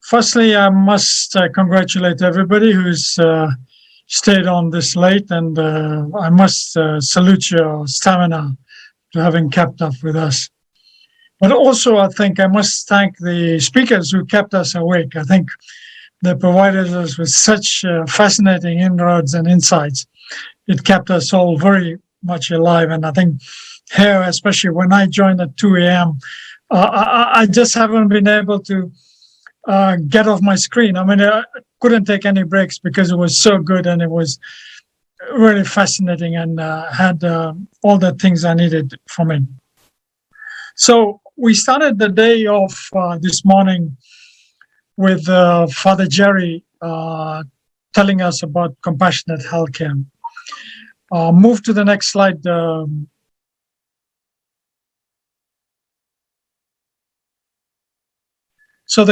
Firstly, I must congratulate everybody who's stayed on this late, and I must salute your stamina to having kept up with us. But also, I think I must thank the speakers who kept us awake. I think they provided us with such fascinating inroads and insights. It kept us all very much alive. And I think here, especially when I joined at 2 a.m., I just haven't been able to get off my screen. I mean, I couldn't take any breaks because it was so good and it was really fascinating and had all the things I needed from it. So we started the day off this morning with Father Jerry telling us about compassionate healthcare. Move to the next slide. So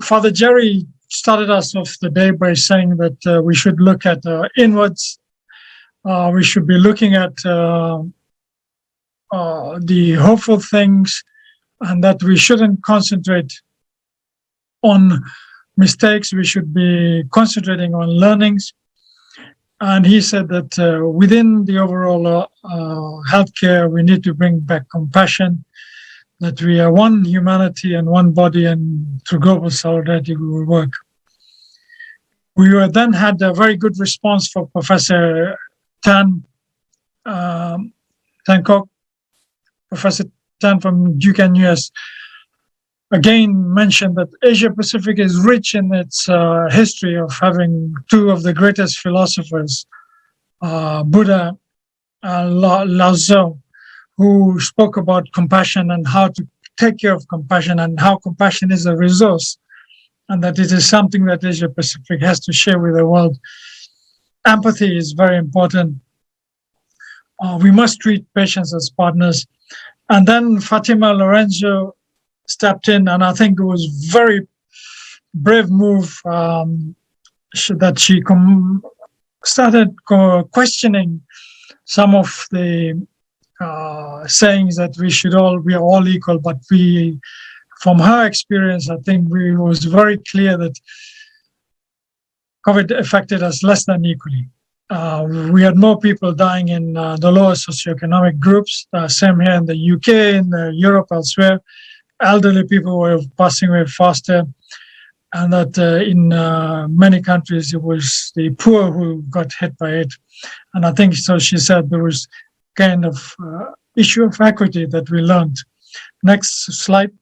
Father Jerry started us off the day by saying that we should look at inwards. We should be looking at the hopeful things, and that we shouldn't concentrate on mistakes. We should be concentrating on learnings. And he said that within the overall healthcare, we need to bring back compassion, that we are one humanity and one body, and through global solidarity we will work. We then had a very good response for Professor Tancock. Professor Tan from Duquesne, US, again mentioned that Asia Pacific is rich in its history of having two of the greatest philosophers, Buddha and Lao Tzu, who spoke about compassion and how to take care of compassion and how compassion is a resource, and that it is something that Asia Pacific has to share with the world. Empathy is very important. We must treat patients as partners. And then Fatima Lorenzo stepped in, and I think it was very brave move that she started questioning some of the sayings that we are all equal, but from her experience, I think it was very clear that COVID affected us less than equally. We had more people dying in the lower socioeconomic groups, same here in the UK, in Europe, elsewhere. Elderly people were passing away faster, and that in many countries it was the poor who got hit by it. And I think, so she said, there was kind of issue of equity that we learned. Next slide.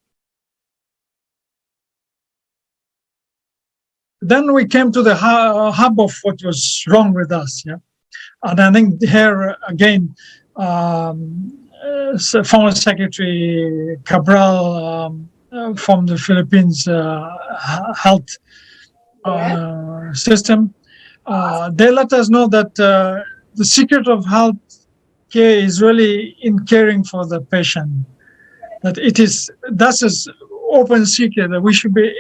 Then we came to the hub of what was wrong with us. Yeah, and I think here again, former Secretary Cabral from the Philippines health system, they let us know that the secret of health care is really in caring for the patient. That that's an open secret that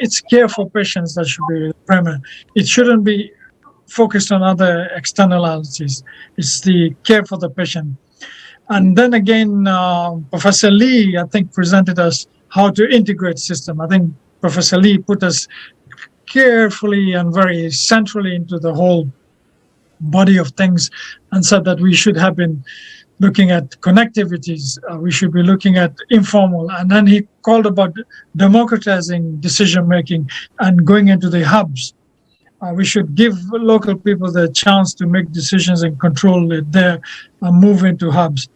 it's care for patients that should be primary. It shouldn't be focused on other externalities. It's the care for the patient. And then again, Professor Lee, I think, presented us how to integrate system. I think Professor Lee put us carefully and very centrally into the whole body of things and said that we should have been looking at connectivities, we should be looking at informal. And then he called about democratizing decision-making and going into the hubs. We should give local people the chance to make decisions and control it there and move into hubs.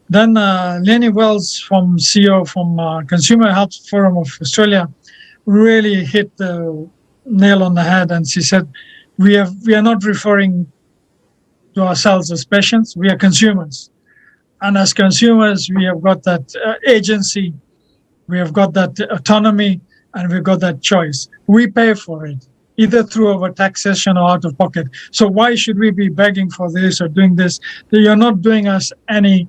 Then Lenny Wells, CEO from Consumer Health Forum of Australia, really hit the nail on the head, and she said, we are not referring to ourselves as patients, we are consumers. And as consumers, we have got that agency, we have got that autonomy, and we've got that choice. We pay for it, either through our taxation or out of pocket. So why should we be begging for this or doing this? You're not doing us any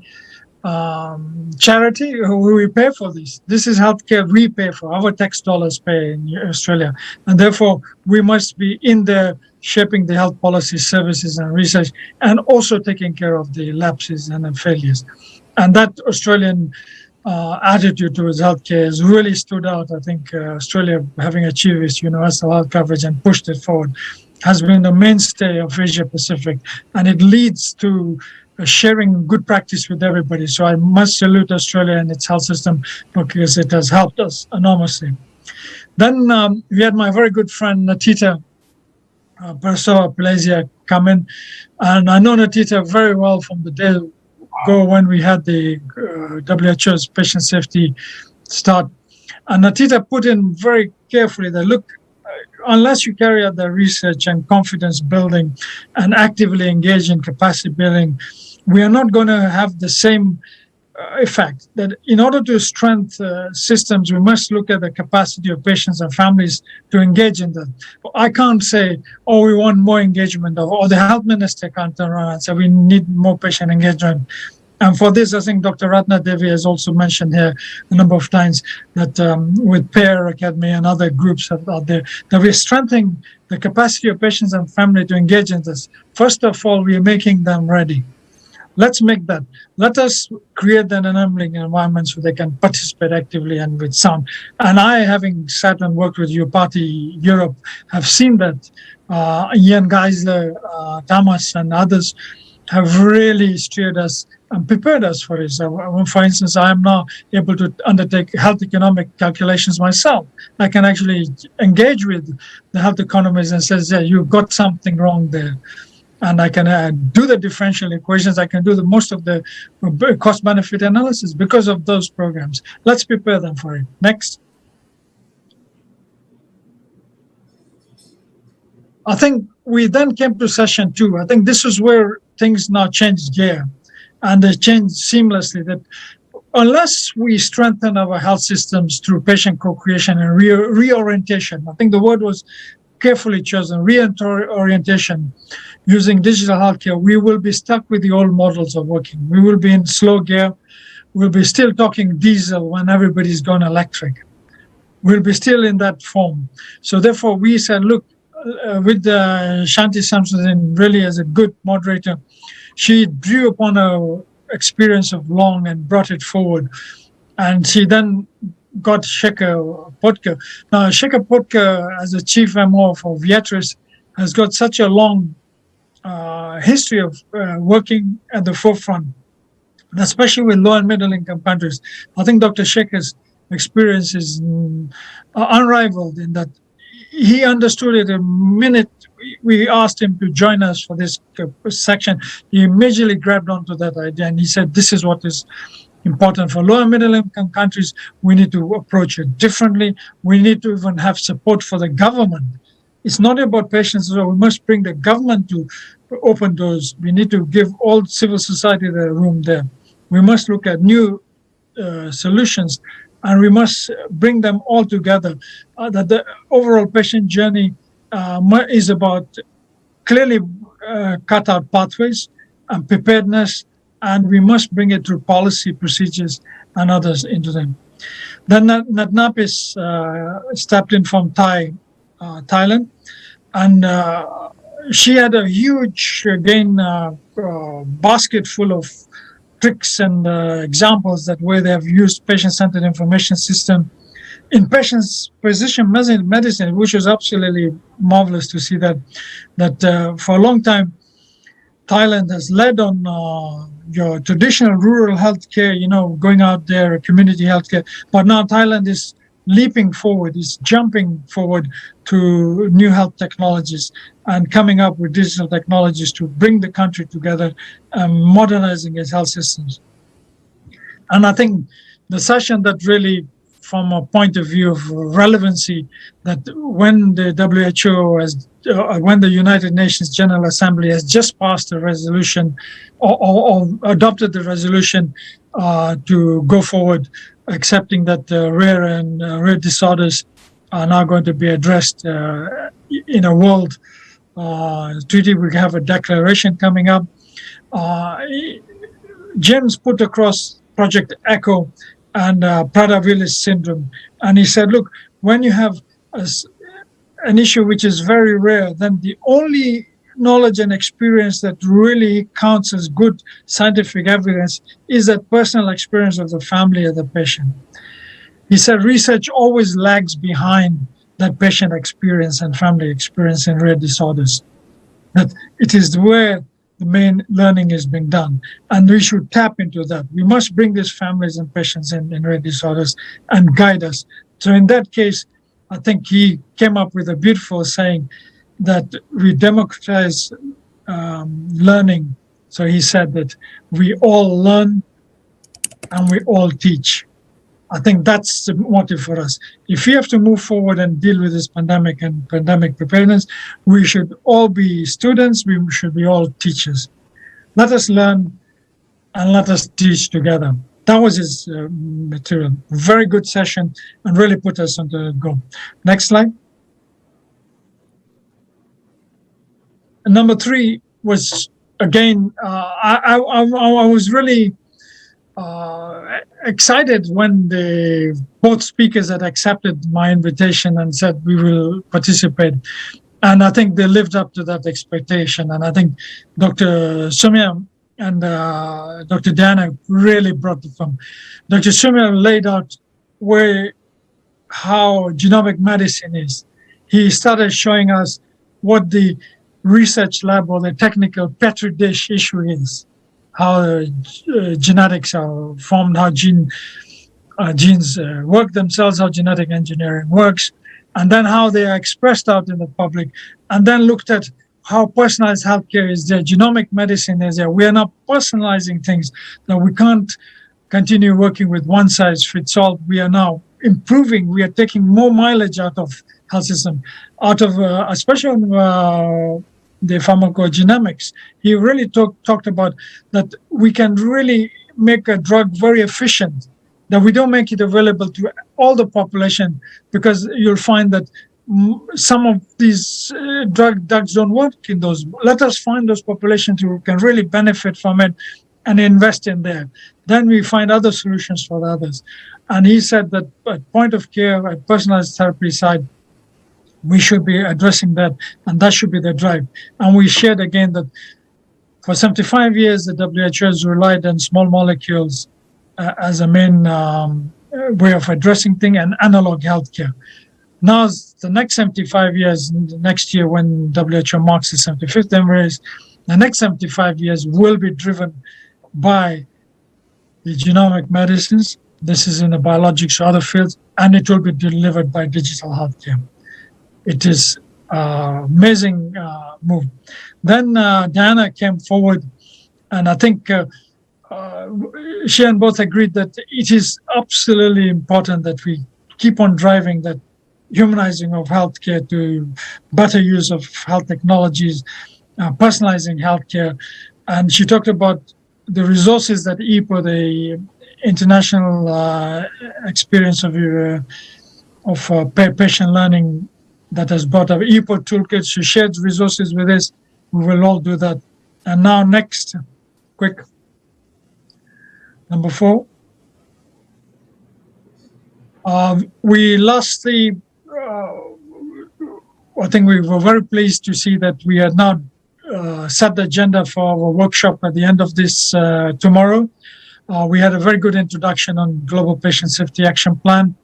charity. We pay for this. This is healthcare we pay for. Our tax dollars pay in Australia. And therefore, we must be in there shaping the health policy, services and research, and also taking care of the lapses and the failures. And that Australian attitude towards healthcare has really stood out. I think Australia, having achieved its universal health coverage and pushed it forward, has been the mainstay of Asia Pacific, and it leads to sharing good practice with everybody. So I must salute Australia and its health system because it has helped us enormously. Then we had my very good friend Natita Persova Palasia come in, and I know Natita very well from the day ago when we had the WHO's patient safety start. And Natita put in very carefully that, look, unless you carry out the research and confidence building and actively engage in capacity building, we are not going to have the same effect. That in order to strengthen systems, we must look at the capacity of patients and families to engage in that. I can't say, oh, we want more engagement, or the health minister can't turn around and say we need more patient engagement. And for this, I think Dr. Ratna Devi has also mentioned here a number of times that with Pair Academy and other groups out there, that we're strengthening the capacity of patients and family to engage in this. First of all, we are making them ready. Let's make that. Let us create an enabling environment so they can participate actively and with sound. And I, having sat and worked with UPATI Europe, have seen that Ian Geisler, Thomas, and others have really steered us and prepared us for this. For instance, I am now able to undertake health economic calculations myself. I can actually engage with the health economists and says, yeah, you've got something wrong there. And I can do the differential equations. I can do the most of the cost-benefit analysis because of those programs. Let's prepare them for it. Next. I think we then came to session 2. I think this is where things now changed gear, and they changed seamlessly. That unless we strengthen our health systems through patient co-creation and reorientation, I think the word was carefully chosen, reorientation, using digital healthcare, we will be stuck with the old models of working. We will be in slow gear. We'll be still talking diesel when everybody's gone electric. We'll be still in that form. So therefore, we said, look, with Shanti Samsudin really as a good moderator, she drew upon her experience of Long and brought it forward. And she then got Shekhar Potkar. Now, Shekhar Potkar, as a chief MO for Viatris, has got such a long history of working at the forefront, especially with low and middle income countries. I think Dr. Shekhar's experience is unrivaled in that he understood it the minute we asked him to join us for this section. He immediately grabbed onto that idea and he said, this is what is important for low and middle income countries. We need to approach it differently. We need to even have support for the government. It's not about patients. So we must bring the government to open doors. We need to give all civil society the room there. We must look at new solutions, and we must bring them all together. That the overall patient journey is about clearly cut out pathways and preparedness, and we must bring it through policy, procedures, and others into them. Then Natnapis stepped in from Thailand, and she had a huge, again, basket full of tricks and examples that where they have used patient-centered information system in patients' precision medicine, which was absolutely marvelous to see that for a long time, Thailand has led on your traditional rural healthcare, going out there, community healthcare. But now Thailand is leaping forward, is jumping forward to new health technologies and coming up with digital technologies to bring the country together and modernizing its health systems. And I think the session that really, from a point of view of relevancy, that when the WHO has, when the United Nations General Assembly has just passed a resolution or adopted the resolution to go forward, accepting that rare and rare disorders are now going to be addressed in a world treaty. We have a declaration coming up. James put across Project ECHO and Prader-Willis syndrome. And he said, look, when you have an issue which is very rare, then the only knowledge and experience that really counts as good scientific evidence is that personal experience of the family of the patient. He said research always lags behind that patient experience and family experience in rare disorders. That it is where the main learning is being done, and we should tap into that. We must bring these families and patients in rare disorders and guide us. So in that case, I think he came up with a beautiful saying that we democratize learning. So he said that we all learn and we all teach. I think that's the motive for us. If we have to move forward and deal with this pandemic and pandemic preparedness, we should all be students, we should be all teachers. Let us learn and let us teach together. That was his material. Very good session and really put us on the go. Next slide. And number 3 was, again, I was really excited when both speakers had accepted my invitation and said we will participate. And I think they lived up to that expectation. And I think Dr. Sumya and Dr. Diana really brought it from. Dr. Sumya laid out how genomic medicine is. He started showing us what the research lab or the technical petri dish issue is, how genetics are formed, how genes work themselves, how genetic engineering works, and then how they are expressed out in the public, and then looked at how personalized healthcare is there, genomic medicine is there. We are now personalizing things. Now we can't continue working with one size fits all. We are now improving. We are taking more mileage out of health system, especially on the pharmacogenomics. He really talked about that we can really make a drug very efficient, that we don't make it available to all the population, because you'll find that some of these drugs don't work in those. Let us find those populations who can really benefit from it and invest in there. Then we find other solutions for the others. And he said that at point of care, at personalized therapy side, we should be addressing that, and that should be the drive. And we shared again that for 75 years, the WHO has relied on small molecules as a main way of addressing things, and analog healthcare. Now, the next 75 years, next year when WHO marks the 75th anniversary, the next 75 years will be driven by the genomic medicines. This is in the biologics or other fields, and it will be delivered by digital healthcare. It is an amazing move. Then Diana came forward, and I think she and both agreed that it is absolutely important that we keep on driving that humanizing of healthcare to better use of health technologies, personalizing healthcare. And she talked about the resources that EPO, the international experience of patient learning, that has brought up EPO toolkits. She shared resources with us. We will all do that. And now next, quick, number 4. We lastly, I think we were very pleased to see that we had now set the agenda for our workshop at the end of this tomorrow. We had a very good introduction on Global Patient Safety Action Plan.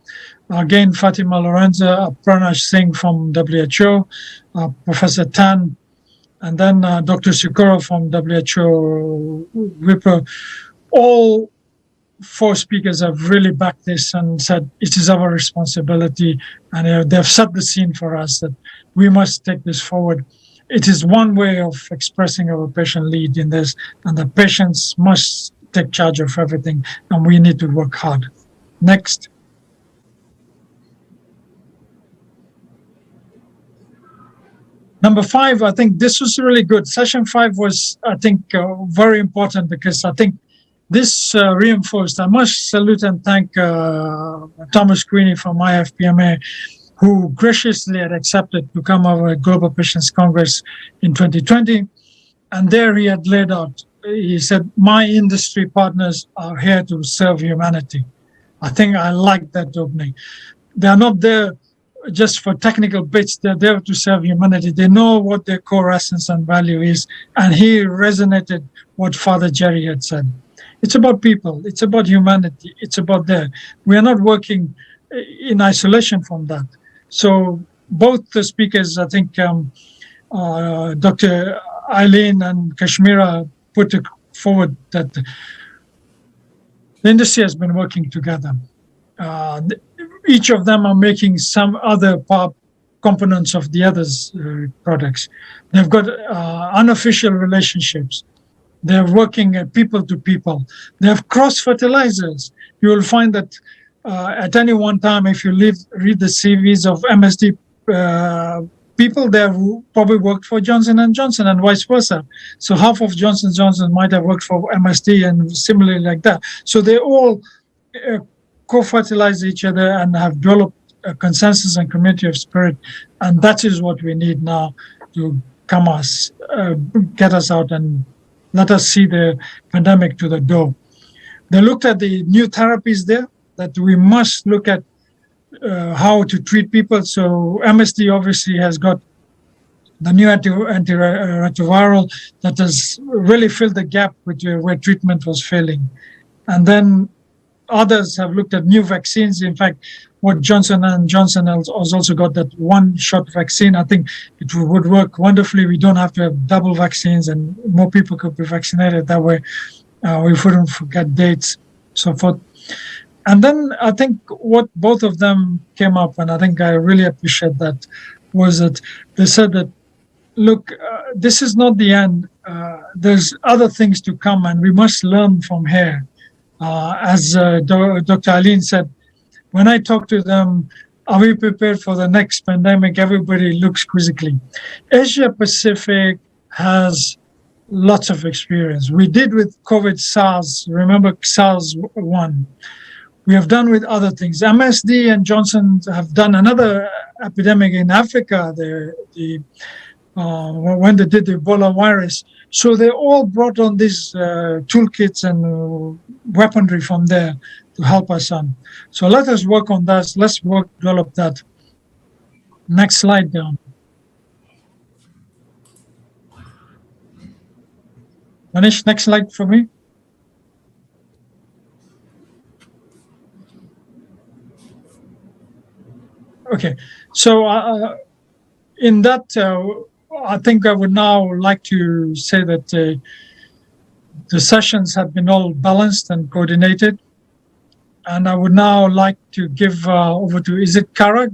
Again, Fatima Lorenza, Pranash Singh from WHO, Professor Tan, and then Dr. Sikora from WHO, WIPO. All 4 speakers have really backed this and said it is our responsibility, and they've set the scene for us that we must take this forward. It is one way of expressing our patient lead in this, and the patients must take charge of everything, and we need to work hard. Next. Number 5, I think this was really good. Session 5 was, I think, very important, because I think this reinforced. I must salute and thank Thomas Queenie from IFPMA, who graciously had accepted to come over at Global Patients Congress in 2020. And there he had laid out, he said, my industry partners are here to serve humanity. I think I like that opening. They are not there just for technical bits. They're there to serve humanity. They know what their core essence and value is. And he resonated what Father Jerry had said. It's about people. It's about humanity. It's about there. We are not working in isolation from that. So both the speakers, I think Dr. Eileen and Kashmira put forward that the industry has been working together. Each of them are making some other components of the other's products. They've got unofficial relationships. They're working people to people. They have cross fertilizers. You will find that at any one time, if you read the CVs of MSD people, they have probably worked for Johnson & Johnson and vice versa. So half of Johnson & Johnson might have worked for MSD and similarly like that. So they all co-fertilize each other and have developed a consensus and community of spirit. And that is what we need now to get us out and let us see the pandemic to the door. They looked at the new therapies there, that we must look at how to treat people. So MSD obviously has got the new antiretroviral that has really filled the gap where treatment was failing. And then others have looked at new vaccines. In fact, what Johnson & Johnson has also got, that one-shot vaccine. I think it would work wonderfully. We don't have to have double vaccines and more people could be vaccinated that way. We wouldn't forget dates, so forth. And then I think what both of them came up, and I think I really appreciate that, was that they said that, look, this is not the end. There's other things to come and we must learn from here. As Dr. Eileen said, when I talk to them, are we prepared for the next pandemic? Everybody looks quizzically. Asia Pacific has lots of experience. We did with COVID, SARS. Remember SARS 1. We have done with other things. MSD and Johnson have done another epidemic in Africa, when they did the Ebola virus. So they all brought on these toolkits and weaponry from there to help us on. So let us work on that. Let's develop that. Next slide down. Manish, next slide for me. Okay, so in that, I think I would now like to say that the sessions have been all balanced and coordinated. And I would now like to give over to, is it Kara?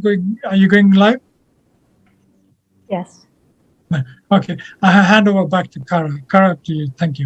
Are you going live? Yes. Okay, I hand over back to Kara. Kara, to you. Thank you.